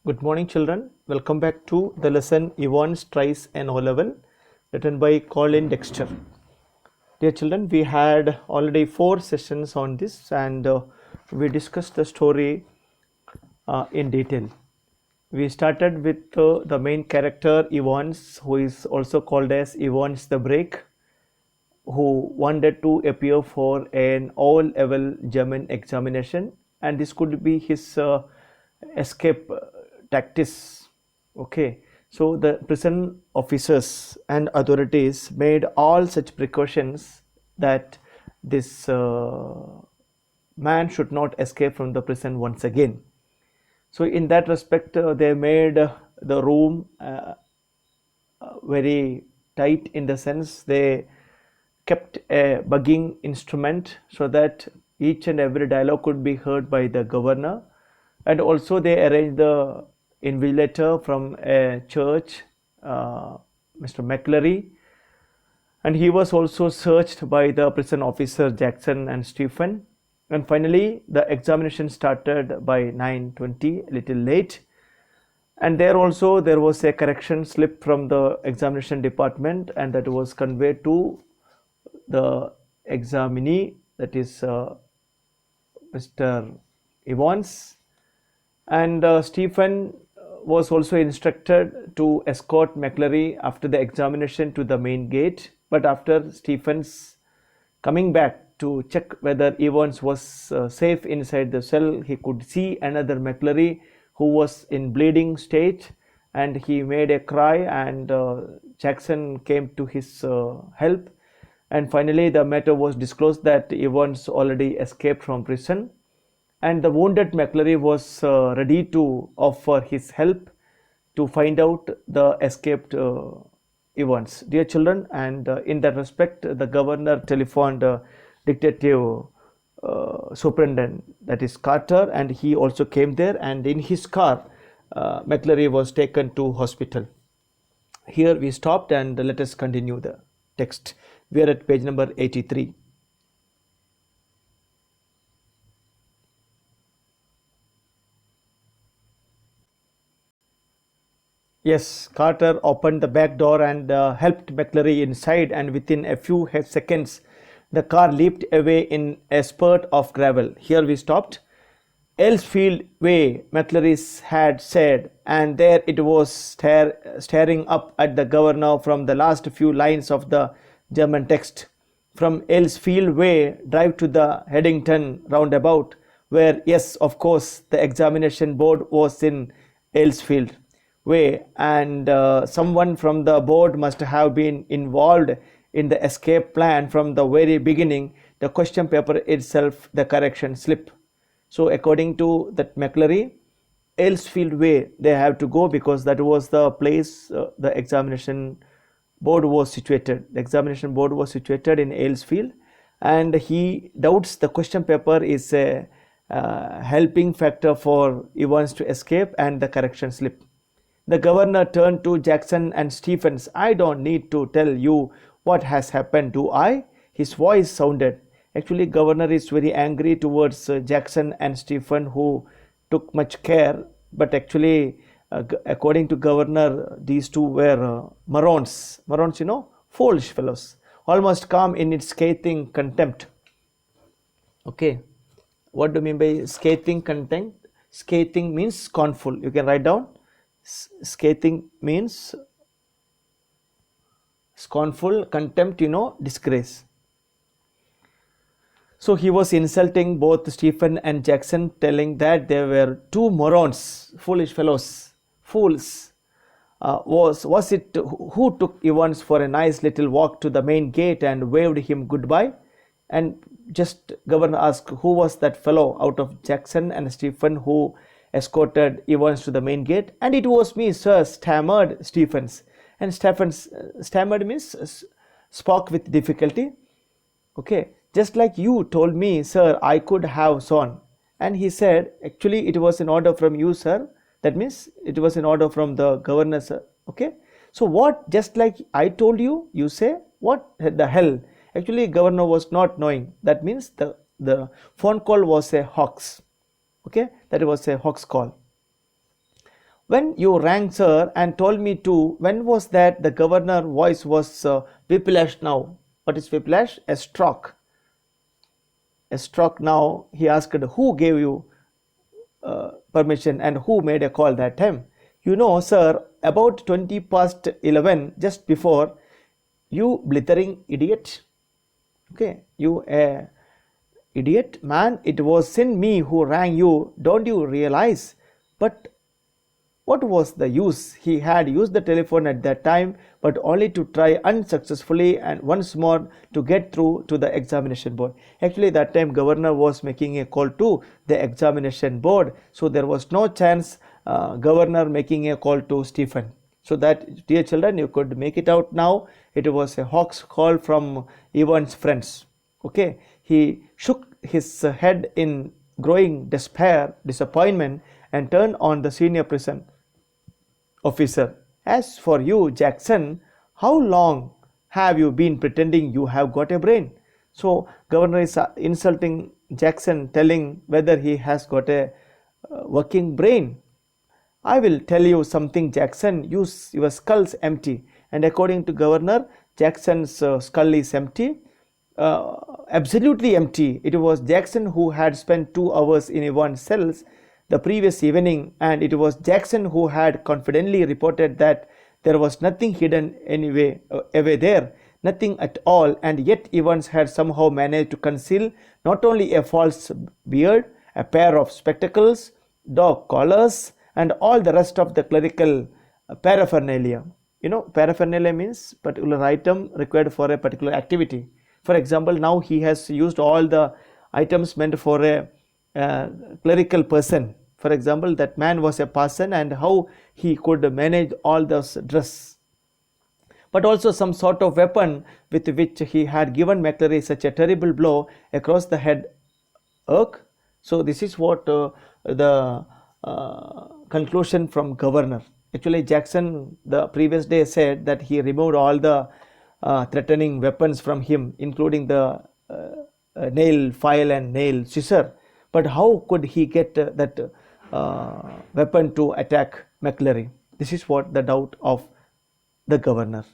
Good morning, children. Welcome back to the lesson Evans Tries an O Level, written by Colin Dexter. Dear children, we had already 4 sessions on this and we discussed the story in detail. We started with the main character Evans, who is also called as Evans the Break, who wanted to appear for an O-level German examination, and this could be his escape tactics. Okay, so the prison officers and authorities made all such precautions that this man should not escape from the prison once again. So in that respect, they made the room very tight, in the sense they kept a bugging instrument so that each and every dialogue could be heard by the governor, and also they arranged the invigilator from a church, Mr. McClary, and he was also searched by the prison officer Jackson and Stephen. And finally the examination started by 9:20, a little late, and there also there was a correction slip from the examination department, and that was conveyed to the examinee, that is Mr. Evans, and Stephen was also instructed to escort McClary after the examination to the main gate. But after Stephen's coming back to check whether Evans was safe inside the cell, he could see another McClary who was in bleeding state, and he made a cry, and Jackson came to his help, and finally the matter was disclosed that Evans already escaped from prison, and the wounded McClary was ready to offer his help to find out the escaped Evans. Dear children, and in that respect, the governor telephoned detective superintendent, that is Carter, and he also came there, and in his car McClary was taken to hospital. Here we stopped, and let us continue the text. We are at page number 83. Yes, Carter opened the back door and helped McClary inside, and within a few seconds the car leaped away in a spurt of gravel. Here we stopped. Elsfield Way, McClary had said, and there it was staring up at the governor from the last few lines of the German text. From Elsfield Way, drive to the Headington roundabout, where, yes, of course, the examination board was in Elsfield Way, and someone from the board must have been involved in the escape plan from the very beginning, the question paper itself, the correction slip. So according to that McClary, Elsfield Way they have to go, because that was the place the examination board was situated. The examination board was situated in Aylesfield, and he doubts the question paper is a helping factor for Evans to escape, and the correction slip. The governor turned to Jackson and Stephens. I don't need to tell you what has happened, do I? His voice sounded. Actually, governor is very angry towards Jackson and Stephen, who took much care, but actually according to governor, these two were morons, foolish fellows, almost calm in its scathing contempt. Okay, what do you mean by scathing contempt? Scathing means scornful. You can write down. Scathing means scornful, contempt, disgrace. So he was insulting both Stephen and Jackson, telling that they were two morons, foolish fellows, fools. Was it who took Evans for a nice little walk to the main gate and waved him goodbye? And just governor asked, who was that fellow out of Jackson and Stephen who escorted Evans to the main gate? And it was me, sir, stammered Stephens. And Stephens, stammered means spoke with difficulty. Okay, just like you told me, sir, I could have sworn. And he said, actually it was an order from you, sir. That means it was an order from the governor, sir. Okay, so what, just like I told you, you say, what the hell? Actually governor was not knowing. That means the phone call was a hoax. Okay, that was a hoax call. When you rang, sir, and told me to, when was that? The governor voice was whiplash now. What is whiplash? A stroke. A stroke now. He asked, who gave you permission and who made a call that time? You know, sir, about 20 past 11, just before, you blithering idiot. Okay, you idiot man, it wasn't me who rang you, don't you realize? But what was the use? He had used the telephone at that time, but only to try unsuccessfully and once more to get through to the examination board. Actually, that time governor was making a call to the examination board, so there was no chance governor making a call to Stephen. So that, dear children, you could make it out now. It was a hawk's call from Evan's friends. Okay, he shook his head in growing despair, disappointment, and turned on the senior prison officer. As for you, Jackson, how long have you been pretending you have got a brain? So governor is insulting Jackson, telling whether he has got a working brain. I will tell you something, Jackson, your skull's empty. And according to governor, Jackson's skull is empty, absolutely empty. It was Jackson who had spent 2 hours in Evan's cells the previous evening, and it was Jackson who had confidently reported that there was nothing hidden away there, nothing at all, and yet Evans had somehow managed to conceal not only a false beard, a pair of spectacles, dog collars, and all the rest of the clerical paraphernalia. You know, paraphernalia means particular item required for a particular activity. For example, now he has used all the items meant for a clerical person. For example, that man was a parson, and how he could manage all those dress. But also some sort of weapon with which he had given McClary such a terrible blow across the head. Irk. So this is what the conclusion from governor. Actually, Jackson the previous day said that he removed all the threatening weapons from him, including the nail file and nail scissor. But how could he get that weapon to attack McClary? This is what the doubt of the governor.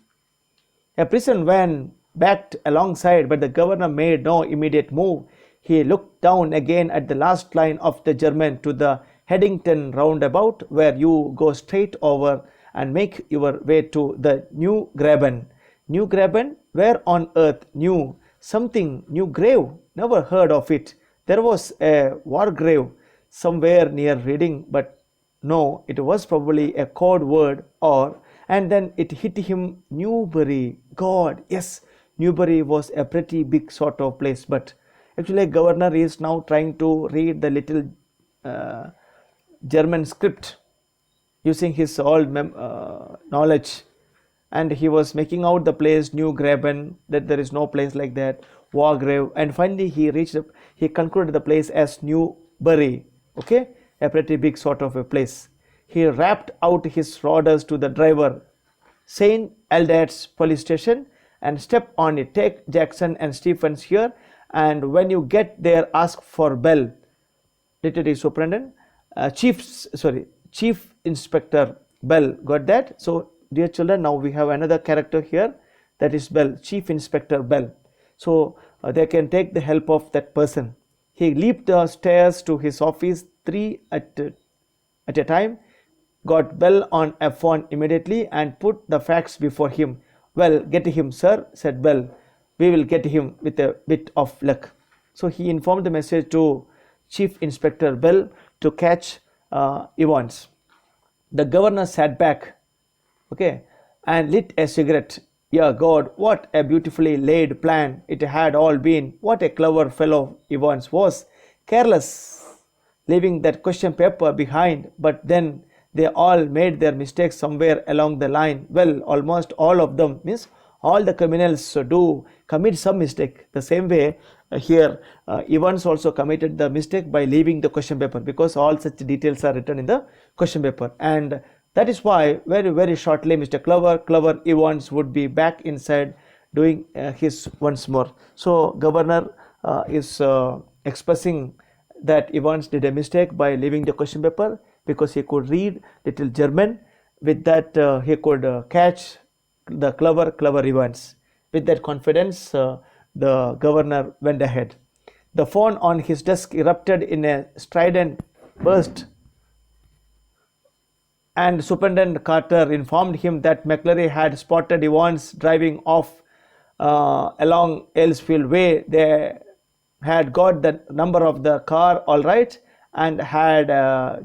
A prison van backed alongside, but the governor made no immediate move. He looked down again at the last line of the German to the Headington roundabout, where you go straight over and make your way to the New Graben. New Graben? Where on earth? New something? New grave? Never heard of it. There was a war grave somewhere near Reading, but no, it was probably a code word. Or, and then it hit him, Newbury. God, yes, Newbury was a pretty big sort of place, but actually governor is now trying to read the little German script using his old knowledge, and he was making out the place New Graben, that there is no place like that, Wargrave, and finally he concluded the place as Newbury. Okay, a pretty big sort of a place. He rapped out his orders to the driver, St. Eldad's police station, and step on it. Take Jackson and Stephens here, and when you get there, ask for Bell, Deputy Superintendent, Chief Inspector Bell. Got that? So, dear children, now we have another character here, that is Bell, Chief Inspector Bell. So, they can take the help of that person. He leaped the stairs to his office, 3 at a time, got Bell on a phone immediately, and put the facts before him. Well, get him, sir, said Bell. We will get him with a bit of luck. So he informed the message to Chief Inspector Bell to catch Evans. The governor sat back, okay, and lit a cigarette. Yeah, God, what a beautifully laid plan it had all been. What a clever fellow Evans was. Careless, leaving that question paper behind, but then they all made their mistakes somewhere along the line. Well, almost all of them, means all the criminals do commit some mistake. The same way here Evans also committed the mistake by leaving the question paper, because all such details are written in the question paper, and that is why very shortly Mr. Clever Evans would be back inside doing his once more. So governor is expressing that Evans did a mistake by leaving the question paper. because he could read little German. With that, he could catch the clever events. With that confidence, the governor went ahead. The phone on his desk erupted in a strident burst, and Superintendent Carter informed him that McClary had spotted Evans driving off along Aylesfield Way. They had got the number of the car all right and had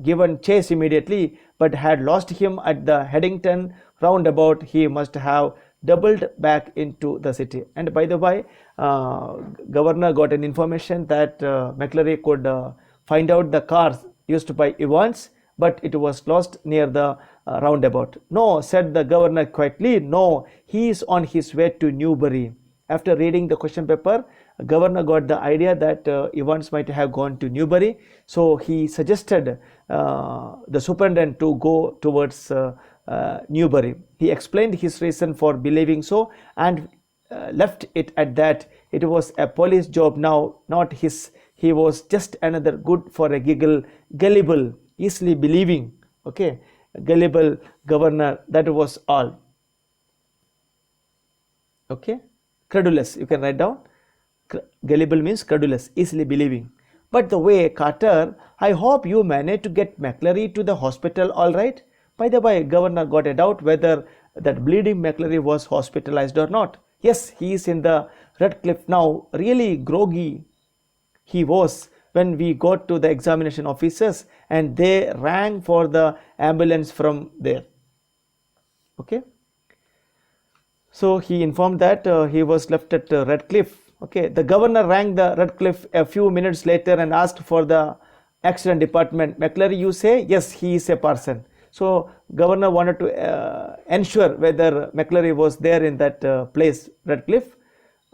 given chase immediately, but had lost him at the Headington roundabout. He must have doubled back into the city. And by the way, governor got an information that McClary could find out the cars used by Evans, but it was lost near the roundabout. No, said the governor quietly. No, he is on his way to Newbury. After reading the question paper, governor got the idea that Evans might have gone to Newbury. So he suggested the superintendent to go towards Newbury. He explained his reason for believing so and left it at that. It was a police job now, not his. He was just another good for a giggle, gullible, easily believing, okay, gullible governor. That was all. Okay, credulous, you can write down. Gullible means credulous, easily believing. But the way, Carter, I hope you managed to get McClary to the hospital all right. By the way, governor got a doubt whether that bleeding McClary was hospitalized or not. Yes, he is in the Redcliffe now. Really groggy he was when we got to the examination officers, and they rang for the ambulance from there. Okay, so he informed that he was left at Redcliffe. Okay, the governor rang the Redcliffe a few minutes later and asked for the accident department. McClary, you say? Yes, he is a person. So governor wanted to ensure whether McClary was there in that place, Redcliffe.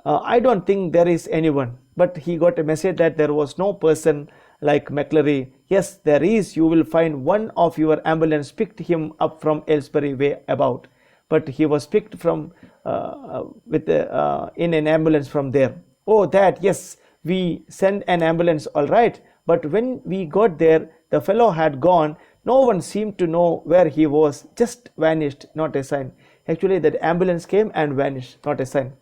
I don't think there is anyone, but he got a message that there was no person like McClary. Yes, there is. You will find one of your ambulance picked him up from Aylesbury way about, but he was picked from in an ambulance from there. Oh, that, yes, we sent an ambulance all right, but when we got there, the fellow had gone. No one seemed to know where he was. Just vanished, not a sign. Actually, that ambulance came and vanished, not a sign.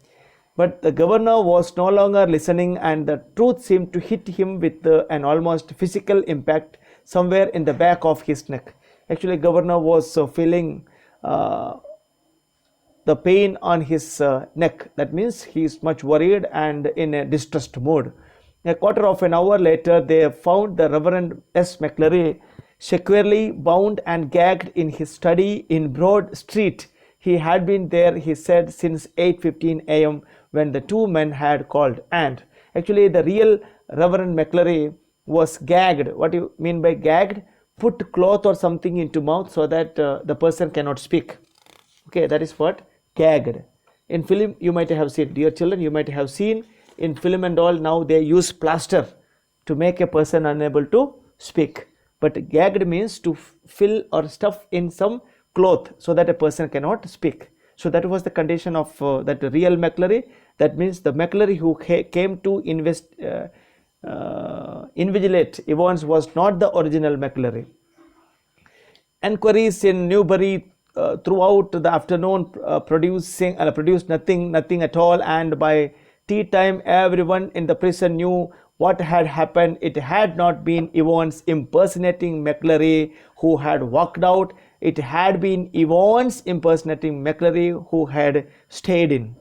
But the governor was no longer listening, and the truth seemed to hit him with an almost physical impact somewhere in the back of his neck. Actually, governor was feeling the pain on his neck. That means he is much worried and in a distressed mood. A quarter of an hour later, they found the Reverend S. McClary securely bound and gagged in his study in Broad Street. He had been there, he said, since 8:15 a.m. when the two men had called. And actually the real Reverend McClary was gagged. What do you mean by gagged? Put cloth or something into mouth so that the person cannot speak. Okay, that is what gagged. In film you might have seen, dear children, you might have seen in film and all, now they use plaster to make a person unable to speak. But gagged means to fill or stuff in some cloth so that a person cannot speak. So that was the condition of that real McClary. That means the McClary who came to invigilate Evans was not the original McClary. Enquiries in Newbury throughout the afternoon produced nothing at all, and by tea time everyone in the prison knew what had happened. It had not been Evans impersonating McClary who had walked out. It had been Evans impersonating McClary who had stayed in.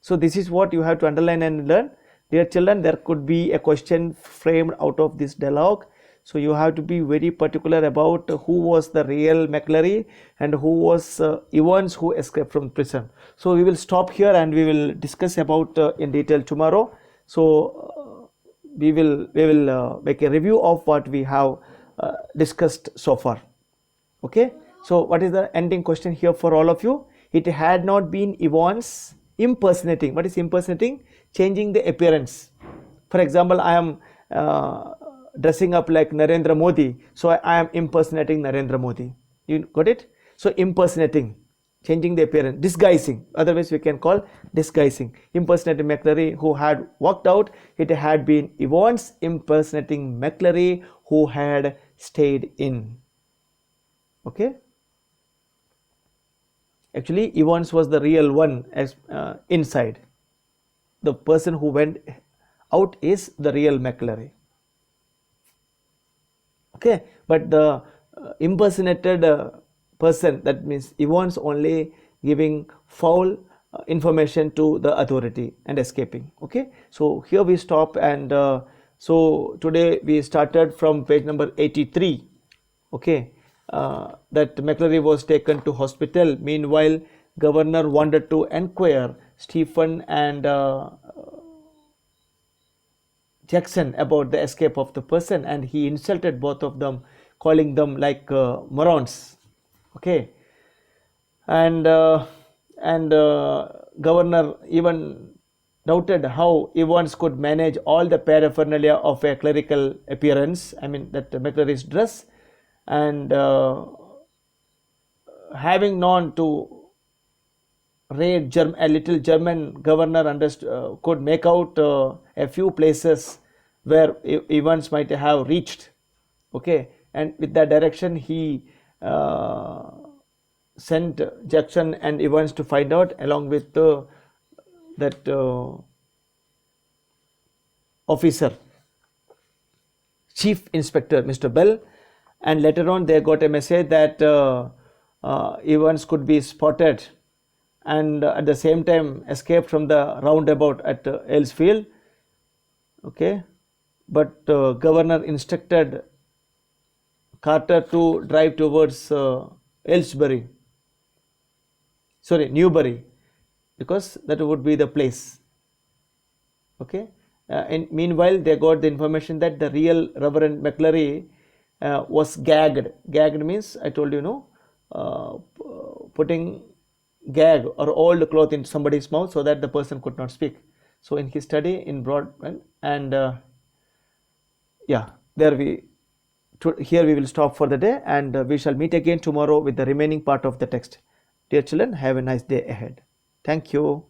So this is what you have to underline and learn. Dear children, there could be a question framed out of this dialogue. So you have to be very particular about who was the real McClary and who was Evans who escaped from prison. So we will stop here and we will discuss about in detail tomorrow. So we will make a review of what we have discussed so far. Okay, so what is the ending question here for all of you? It had not been Evans impersonating. What is impersonating? Changing the appearance. For example, I am dressing up like Narendra Modi, so I am impersonating Narendra Modi. You got it? So impersonating, changing the appearance, disguising. Otherwise we can call disguising. Impersonating McClary who had walked out. It had been Evans impersonating McClary who had stayed in. Okay, actually Evans was the real one as inside. The person who went out is the real McClary. Okay, but the impersonated person, that means Evans, only giving foul information to the authority and escaping. Okay, so here we stop, and so today we started from page number 83. Okay, that McClary was taken to hospital. Meanwhile, governor wanted to enquire Stephen and Jackson about the escape of the person, and he insulted both of them, calling them like morons. Okay, and governor even doubted how Evans could manage all the paraphernalia of a clerical appearance. I mean that McClary's dress, and having known to read a little German, governor could make out a few places where Evans might have reached. Okay, and with that direction he sent Jackson and Evans to find out, along with that officer, Chief Inspector Mr. Bell, and later on they got a message that Evans could be spotted and at the same time escaped from the roundabout at Aylesfield. Okay, but governor instructed Carter to drive towards Aylesbury, sorry, Newbury, because that would be the place. Okay, and meanwhile they got the information that the real Reverend McClary was gagged. Gagged means, I told you, putting gag or old cloth in somebody's mouth so that the person could not speak. So in his study in Broadbent, and yeah, here we will stop for the day, and we shall meet again tomorrow with the remaining part of the text. Dear children, have a nice day ahead. Thank you.